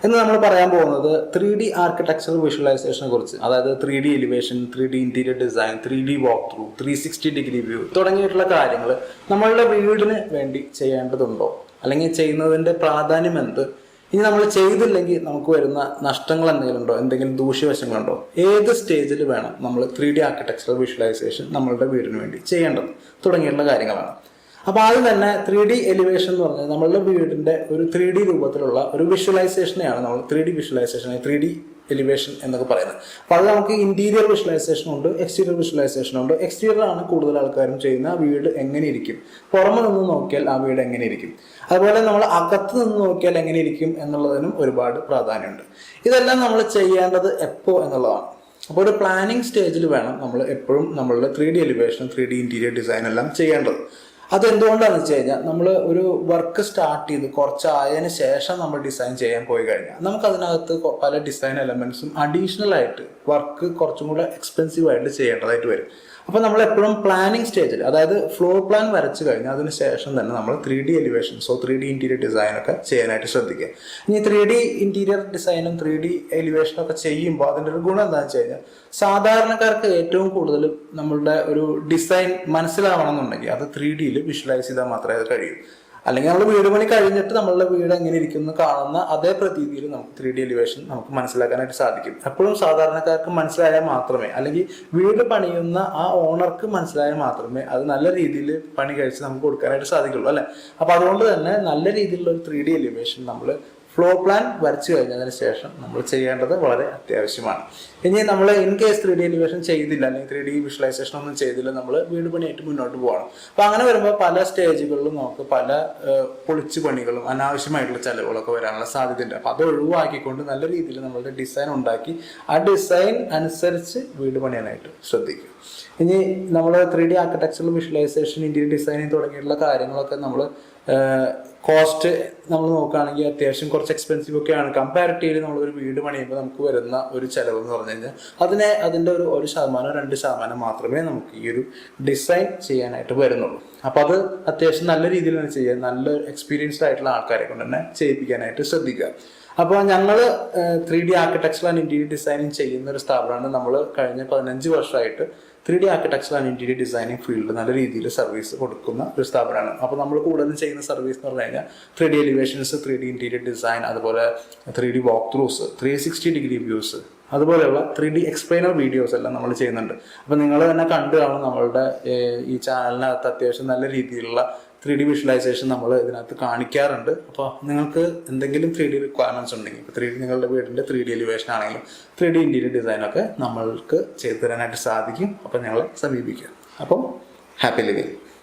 എന്ന് നമ്മൾ പറയാൻ പോകുന്നത് 3D ആർക്കിടെക്ചറൽ വിഷ്വലൈസേഷനെ കുറിച്ച്. അതായത് 3D elevation, 3D interior design, 3D walk through, 360 degree view തുടങ്ങിയിട്ടുള്ള കാര്യങ്ങൾ നമ്മളുടെ വീടിന് വേണ്ടി ചെയ്യേണ്ടതുണ്ടോ, അല്ലെങ്കിൽ ചെയ്യുന്നതിൻ്റെ പ്രാധാന്യം എന്ത്, ഇനി നമ്മൾ ചെയ്തില്ലെങ്കിൽ നമുക്ക് വരുന്ന നഷ്ടങ്ങൾ എന്തെങ്കിലും ഉണ്ടോ, എന്തെങ്കിലും ദൂഷ്യവശങ്ങളുണ്ടോ, ഏത് സ്റ്റേജിൽ വേണം നമ്മൾ 3D ആർക്കിടെക്ചറൽ വിഷ്വലൈസേഷൻ നമ്മളുടെ വീടിന് വേണ്ടി ചെയ്യേണ്ടത് തുടങ്ങിയിട്ടുള്ള കാര്യങ്ങളാണ്. അപ്പോൾ ആദ്യം തന്നെ 3D എലിവേഷൻ എന്ന് പറഞ്ഞാൽ നമ്മളുടെ വീടിൻ്റെ ഒരു 3D രൂപത്തിലുള്ള ഒരു വിഷ്വലൈസേഷനെയാണ് നമ്മൾ 3D വിഷ്വലൈസേഷൻ, 3D എലിവേഷൻ എന്നൊക്കെ പറയുന്നത്. അപ്പോൾ അത് നമുക്ക് ഇന്റീരിയർ വിഷ്വലൈസേഷൻ ഉണ്ട്, എക്സ്റ്റീരിയർ വിഷ്വലൈസേഷൻ ഉണ്ട്. എക്സ്റ്റീരിയർ ആണ് കൂടുതൽ ആൾക്കാരും ചെയ്യുന്ന. ആ വീട് എങ്ങനെ ഇരിക്കും, പുറമെ നിന്ന് നോക്കിയാൽ ആ വീട് എങ്ങനെ ഇരിക്കും, അതുപോലെ നമ്മൾ അകത്ത് നിന്ന് നോക്കിയാൽ എങ്ങനെ ഇരിക്കും എന്നുള്ളതിനും ഒരുപാട് പ്രാധാന്യമുണ്ട്. ഇതെല്ലാം നമ്മൾ ചെയ്യേണ്ടത് എപ്പോൾ എന്നുള്ളതാണ്. അപ്പോൾ ഒരു പ്ലാനിങ് സ്റ്റേജിൽ വേണം നമ്മൾ എപ്പോഴും നമ്മളുടെ 3D elevation, 3D interior design എല്ലാം ചെയ്യേണ്ടത്. അതെന്തുകൊണ്ടാണെന്ന് വെച്ച് കഴിഞ്ഞാൽ നമ്മൾ ഒരു വർക്ക് സ്റ്റാർട്ട് ചെയ്ത് കുറച്ചായതിന് ശേഷം നമ്മൾ ഡിസൈൻ ചെയ്യാൻ പോയി കഴിഞ്ഞാൽ നമുക്ക് അതിനകത്ത് പല ഡിസൈൻ എലമെന്റ്സും അഡീഷണൽ ആയിട്ട് വർക്ക് കുറച്ചും കൂടെ എക്സ്പെൻസീവ് ആയിട്ട് ചെയ്യേണ്ടതായിട്ട് വരും. അപ്പോൾ നമ്മൾ എപ്പോഴും പ്ലാനിങ് സ്റ്റേജിൽ, അതായത് ഫ്ലോർ പ്ലാൻ വരച്ചു കഴിഞ്ഞാൽ അതിന് ശേഷം തന്നെ നമ്മൾ 3D എലിവേഷൻ, 3D ഇന്റീരിയർ ഡിസൈനൊക്കെ ചെയ്യാനായിട്ട് ശ്രദ്ധിക്കുക. ഇനി 3D ഇന്റീരിയർ ഡിസൈനും 3D എലിവേഷനും ഒക്കെ ചെയ്യുമ്പോൾ അതിൻ്റെ ഒരു ഗുണം എന്താണെന്ന് വെച്ച് കഴിഞ്ഞാൽ സാധാരണക്കാർക്ക് ഏറ്റവും കൂടുതൽ നമ്മളുടെ ഒരു ഡിസൈൻ മനസ്സിലാവണം എന്നുണ്ടെങ്കിൽ അത് 3Dയിൽ വിഷ്വലൈസ് ചെയ്താൽ മാത്രമേ അത് കഴിയൂ. അല്ലെങ്കിൽ നമ്മൾ വീട് പണി കഴിഞ്ഞിട്ട് നമ്മളുടെ വീട് എങ്ങനെ ഇരിക്കുന്നു കാണുന്ന അതേ പ്രതീതിയിൽ നമുക്ക് 3D എലിവേഷൻ നമുക്ക് മനസ്സിലാക്കാനായിട്ട് സാധിക്കും. എപ്പോഴും സാധാരണക്കാർക്ക് മനസ്സിലായാൽ മാത്രമേ, അല്ലെങ്കിൽ വീട് പണിയുന്ന ആ ഓണർക്ക് മനസ്സിലായാൽ മാത്രമേ അത് നല്ല രീതിയിൽ പണി കഴിച്ച് നമുക്ക് കൊടുക്കാനായിട്ട് സാധിക്കുള്ളൂ, അല്ലെ? അപ്പൊ അതുകൊണ്ട് തന്നെ നല്ല രീതിയിലുള്ള ഒരു 3D എലിവേഷൻ നമ്മൾ ഫ്ലോർ പ്ലാൻ വരച്ചു കഴിഞ്ഞതിന് ശേഷം നമ്മൾ ചെയ്യേണ്ടത് വളരെ അത്യാവശ്യമാണ്. ഇനി നമ്മൾ ഇൻ കേസ് 3D എലിവേഷൻ ചെയ്തില്ല, അല്ലെങ്കിൽ 3D വിഷ്വലൈസേഷൻ ഒന്നും ചെയ്തില്ല, നമ്മൾ വീട് പണിയായിട്ട് മുന്നോട്ട് പോകണം. അപ്പൊ അങ്ങനെ വരുമ്പോൾ പല സ്റ്റേജുകളിലും നമുക്ക് പല പൊളിച്ചു പണികളും അനാവശ്യമായിട്ടുള്ള ചെലവുകളൊക്കെ വരാനുള്ള സാധ്യതയുണ്ട്. അപ്പൊ അത് ഒഴിവാക്കിക്കൊണ്ട് നല്ല രീതിയിൽ നമ്മളുടെ ഡിസൈൻ ഉണ്ടാക്കി ആ ഡിസൈൻ അനുസരിച്ച് വീട് പണിയാനായിട്ട് ശ്രദ്ധിക്കും. ഇനി നമ്മൾ 3D architectural visualisation, interior designing തുടങ്ങിയിട്ടുള്ള കാര്യങ്ങളൊക്കെ നമ്മൾ കോസ്റ്റ് നമ്മൾ നോക്കുകയാണെങ്കിൽ അത്യാവശ്യം കുറച്ച് എക്സ്പെൻസീവ് ഒക്കെയാണ്. കമ്പാരിറ്റീവ്ലി നമ്മളൊരു വീട് പണിയുമ്പോൾ നമുക്ക് വരുന്ന ഒരു ചിലവ് എന്ന് പറഞ്ഞു കഴിഞ്ഞാൽ അതിൻ്റെ ഒരു 1% 2% മാത്രമേ നമുക്ക് ഈ ഒരു ഡിസൈൻ ചെയ്യാനായിട്ട് വരുന്നുള്ളൂ. അപ്പോൾ അത് അത്യാവശ്യം നല്ല രീതിയിൽ തന്നെ ചെയ്യാൻ, നല്ല എക്സ്പീരിയൻസ്ഡ് ആയിട്ടുള്ള ആൾക്കാരെ കൊണ്ട് തന്നെ ചെയ്യിപ്പിക്കാനായിട്ട് ശ്രദ്ധിക്കുക. അപ്പോൾ ഞങ്ങൾ 3D architecture and interior designing ചെയ്യുന്ന ഒരു സ്ഥാപനമാണ്. നമ്മൾ കഴിഞ്ഞ 15 വർഷമായിട്ട് 3D architecture and interior designing field നല്ല രീതിയിൽ സർവീസ് കൊടുക്കുന്ന ഒരു സ്ഥാപനമാണ്. അപ്പോൾ നമ്മൾ കൂടുതലും ചെയ്യുന്ന സർവീസ് എന്ന് പറഞ്ഞു കഴിഞ്ഞാൽ 3D elevations, 3D interior design, അതുപോലെ 3D വാക്ക് ത്രൂസ്, 360 ഡിഗ്രി വ്യൂസ്, അതുപോലെയുള്ള 3D എക്സ്പ്ലെയിനർ വീഡിയോസ് എല്ലാം നമ്മൾ ചെയ്യുന്നുണ്ട്. അപ്പോൾ നിങ്ങൾ തന്നെ കണ്ടു കാണും നമ്മളുടെ ഈ ചാനലിനകത്ത് അത്യാവശ്യം നല്ല രീതിയിലുള്ള 3D വിഷ്വലൈസേഷൻ നമ്മൾ ഇതിനകത്ത് കാണിക്കാറുണ്ട്. അപ്പോൾ നിങ്ങൾക്ക് എന്തെങ്കിലും 3D റിക്വയർമെൻറ്റ്സ് ഉണ്ടെങ്കിൽ, ഇപ്പോൾ 3D നിങ്ങളുടെ വീടിൻ്റെ 3D എലിവേഷൻ ആണെങ്കിലും 3D ഇന്റീരിയർ ഡിസൈനൊക്കെ നമ്മൾക്ക് ചെയ്തു തരാനായിട്ട് സാധിക്കും. അപ്പോൾ ഞങ്ങളെ സമീപിക്കുക. അപ്പം ഹാപ്പി ലിവിങ്.